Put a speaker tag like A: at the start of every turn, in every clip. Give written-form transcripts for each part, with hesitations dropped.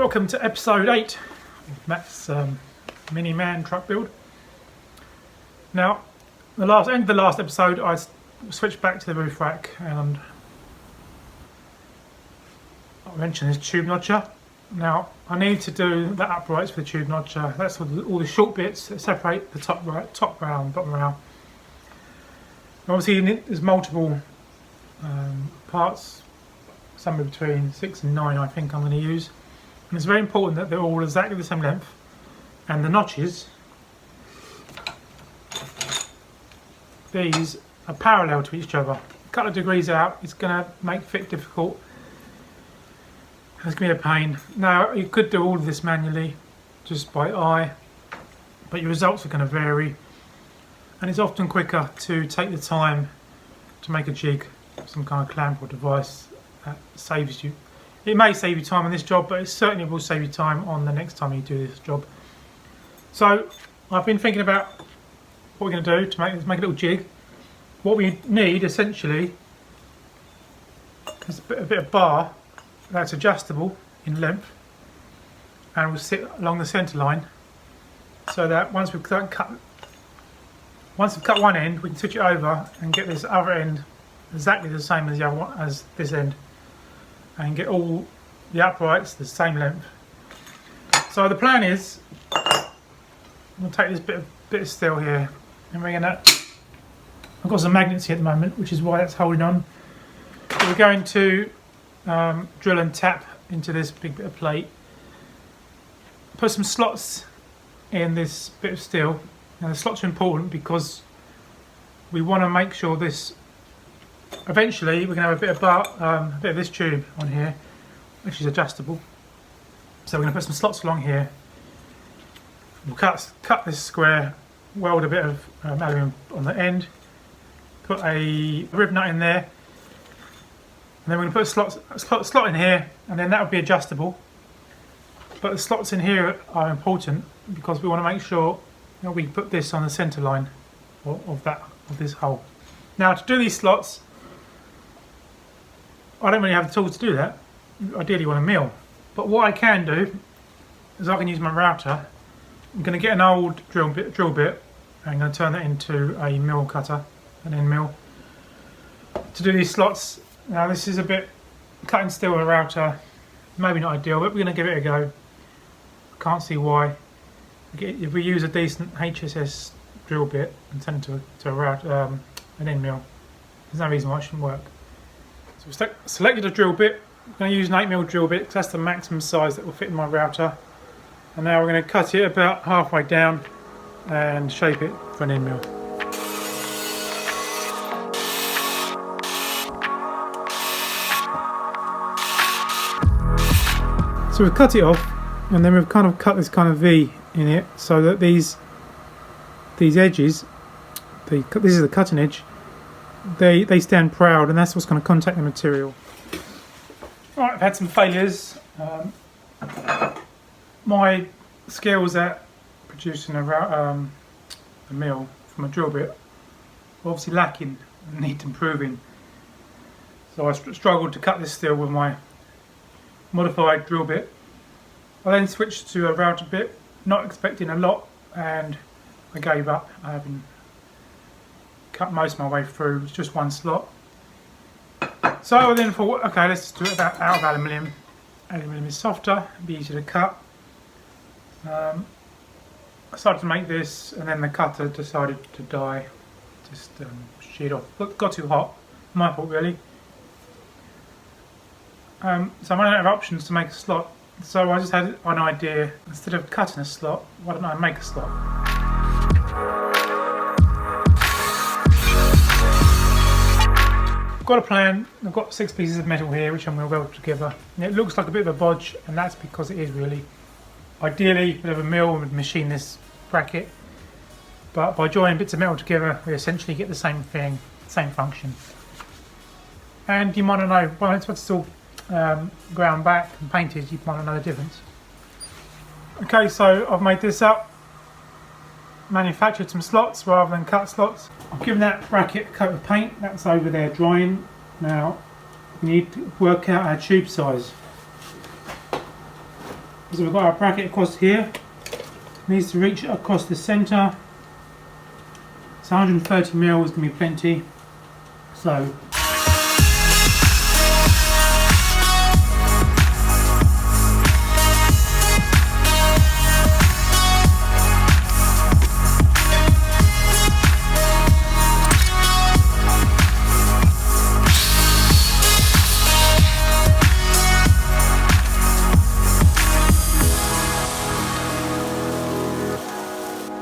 A: Welcome to episode 8 of Matt's mini man truck build. Now, end of the last episode I switched back to the roof rack and I mentioned this tube notcher. Now I need to do the uprights for the tube notcher. That's all the short bits that separate the top rail and bottom rail. Obviously there's multiple parts, somewhere between 6 and 9 I think I'm going to use. And it's very important that they're all exactly the same length and the notches, these are parallel to each other. A couple of degrees out, it's going to make fit difficult. It's going to be a pain. Now you could do all of this manually just by eye, but your results are going to vary and it's often quicker to take the time to make a jig, some kind of clamp or device that saves you. It may save you time on this job, but it certainly will save you time on the next time you do this job. So I've been thinking about what we're going to do to make a little jig. What we need essentially is a bit of bar that's adjustable in length and will sit along the centre line, so that once we've cut one end, we can switch it over and get this other end exactly the same as the other one, as this end, and get all the uprights the same length. So the plan is, we'll take this bit of steel here, and we're gonna. I've got some magnets here at the moment, which is why that's holding on. So we're going to drill and tap into this big bit of plate. Put some slots in this bit of steel. Now the slots are important because we want to make sure this. Eventually, we're going to have a bit of this tube on here, which is adjustable. So we're going to put some slots along here. We'll cut this square, weld a bit of aluminium on the end, put a rib nut in there, and then we're going to put a slot in here, and then that will be adjustable. But the slots in here are important because we want to make sure that we put this on the centre line of this hole. Now to do these slots, I don't really have the tools to do that. Ideally you want a mill. But what I can do is I can use my router. I'm going to get an old drill bit and I'm going to turn that into a mill cutter, an end mill, to do these slots. Now this is a bit cutting steel with a router, maybe not ideal, but we're going to give it a go. Can't see why. If we use a decent HSS drill bit and turn it to a router, an end mill, there's no reason why it shouldn't work. So we've selected a drill bit. I'm going to use an 8mm drill bit because that's the maximum size that will fit in my router. And now we're going to cut it about halfway down and shape it for an end mill. So we've cut it off, and then we've kind of cut this kind of V in it so that these edges, this is the cutting edge, they stand proud, and that's what's going to contact the material. Right, I've had some failures. My skills at producing a mill from a drill bit are obviously lacking and need improving. So I struggled to cut this steel with my modified drill bit. I then switched to a router bit, not expecting a lot, and I gave up. I haven't cut most of my way through, it's just one slot. So I then thought, okay, let's do it out of aluminium. Aluminium is softer, it'll be easier to cut. I started to make this, and then the cutter decided to die, just sheared off. Got too hot, my fault really. So I'm running out of options to make a slot, so I just had an idea. Instead of cutting a slot, why don't I make a slot? I've got a plan. I've got 6 pieces of metal here which I'm going to weld together, and it looks like a bit of a bodge, and that's because it is really. Ideally we'd have a mill and machine this bracket, but by joining bits of metal together we essentially get the same thing, same function. And you might not know, once it's all ground back and painted, you might not know the difference. Okay, so I've made this up, manufactured some slots rather than cut slots. I've given that bracket a coat of paint, that's over there drying. Now we need to work out our tube size. So we've got our bracket across here. It needs to reach across the centre. So 130mm is going to be plenty. So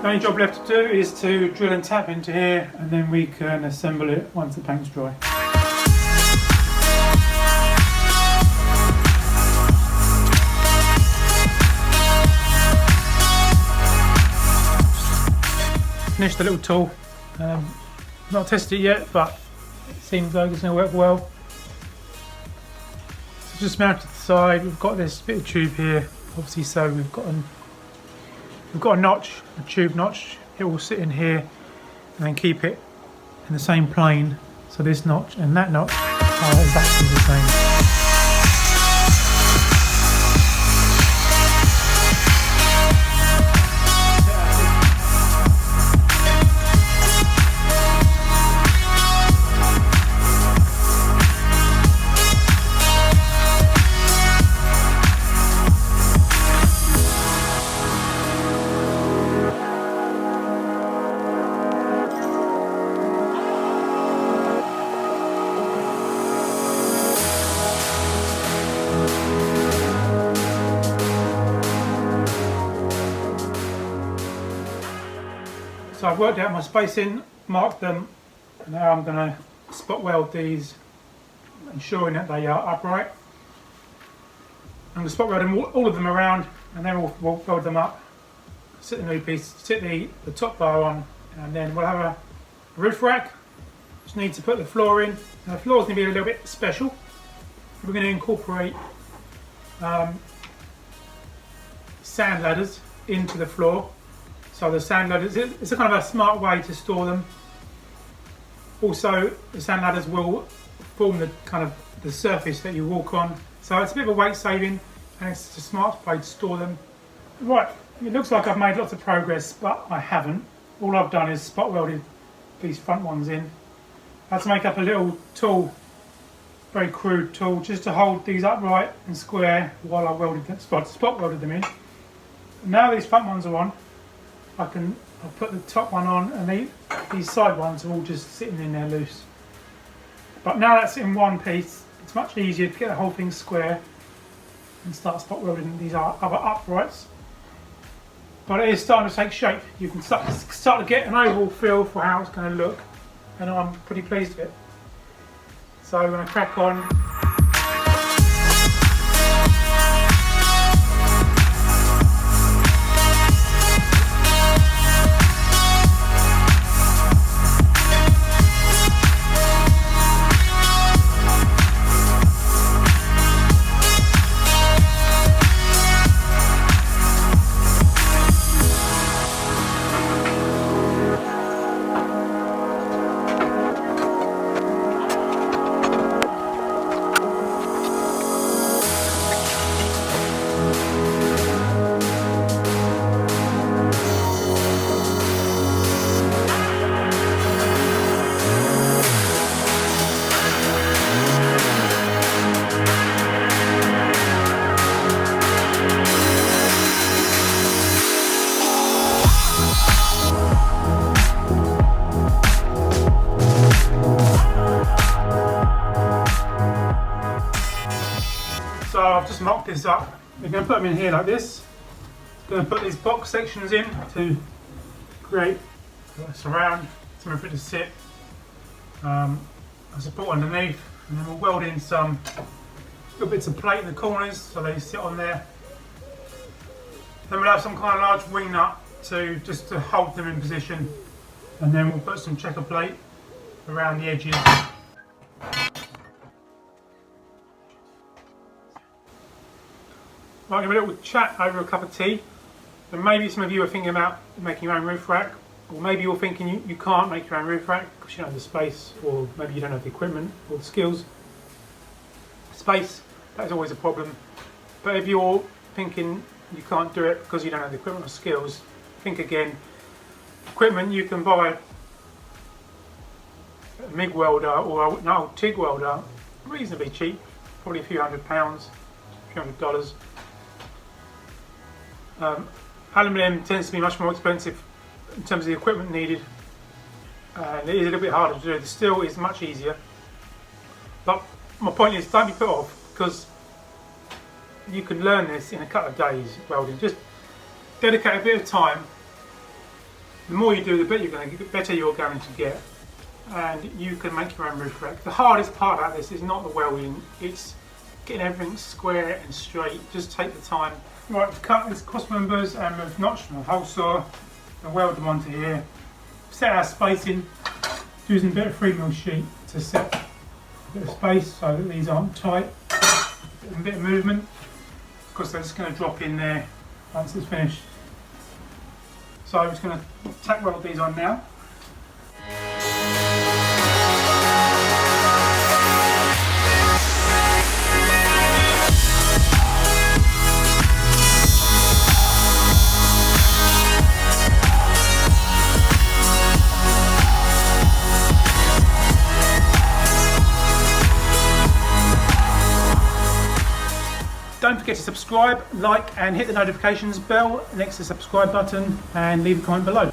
A: the only job left to do is to drill and tap into here, and then we can assemble it once the paint's dry. Finished the little tool. Not tested it yet, but it seems like it's going to work well. So just mounted to the side. We've got this bit of tube here, obviously, so we've got a notch, a tube notch. It will sit in here and then keep it in the same plane. So this notch and that notch are exactly the same. So I've worked out my spacing, marked them, and now I'm going to spot weld these, ensuring that they are upright. I'm going to spot weld them, all of them around, and then we'll weld them up, sit the new piece, sit the top bar on, and then we'll have a roof rack. Just need to put the floor in. Now the floor is going to be a little bit special. We're going to incorporate sand ladders into the floor. So the sand ladders, it's a kind of a smart way to store them. Also, the sand ladders will form the kind of the surface that you walk on. So it's a bit of a weight saving, and it's a smart way to store them. Right, it looks like I've made lots of progress, but I haven't. All I've done is spot welded these front ones in. I had to make up a little tool, very crude tool, just to hold these upright and square while I welded them, spot welded them in. Now these front ones are on, I'll put the top one on, and these side ones are all just sitting in there loose. But now that's in one piece, it's much easier to get the whole thing square and start spot welding these other uprights. But it is starting to take shape. You can start to get an overall feel for how it's going to look, and I'm pretty pleased with it. So I'm going to crack on. So I've just mocked this up. We're going to put them in here like this. Going to put these box sections in to create a surround, somewhere for it to sit, a support underneath, and then we'll weld in some little bits of plate in the corners so they sit on there. Then we'll have some kind of large wing nut just to hold them in position, and then we'll put some checker plate around the edges. Right, have a little chat over a cup of tea. And maybe some of you are thinking about making your own roof rack, or maybe you're thinking you can't make your own roof rack because you don't have the space, or maybe you don't have the equipment or the skills. Space, that is always a problem. But if you're thinking you can't do it because you don't have the equipment or skills, think again. Equipment, you can buy a MIG welder or an old TIG welder reasonably cheap, probably a few £100, a few $100. Aluminium tends to be much more expensive in terms of the equipment needed, and it is a little bit harder to do. The steel is much easier, but my point is, don't be put off, because you can learn this in a couple of days welding. Just dedicate a bit of time. The more you do, the better you're going to get, and you can make your own roof rack. The hardest part about this is not the welding, it's getting everything square and straight. Just take the time. Right, we've cut these cross members and we've notched my hole saw and welded them onto here. Set our spacing using a bit of 3mm sheet to set a bit of space so that these aren't tight. A bit of movement, of course they're just going to drop in there once it's finished. So I'm just going to tack weld these on now. Don't forget to subscribe, like and hit the notifications bell next to the subscribe button, and leave a comment below.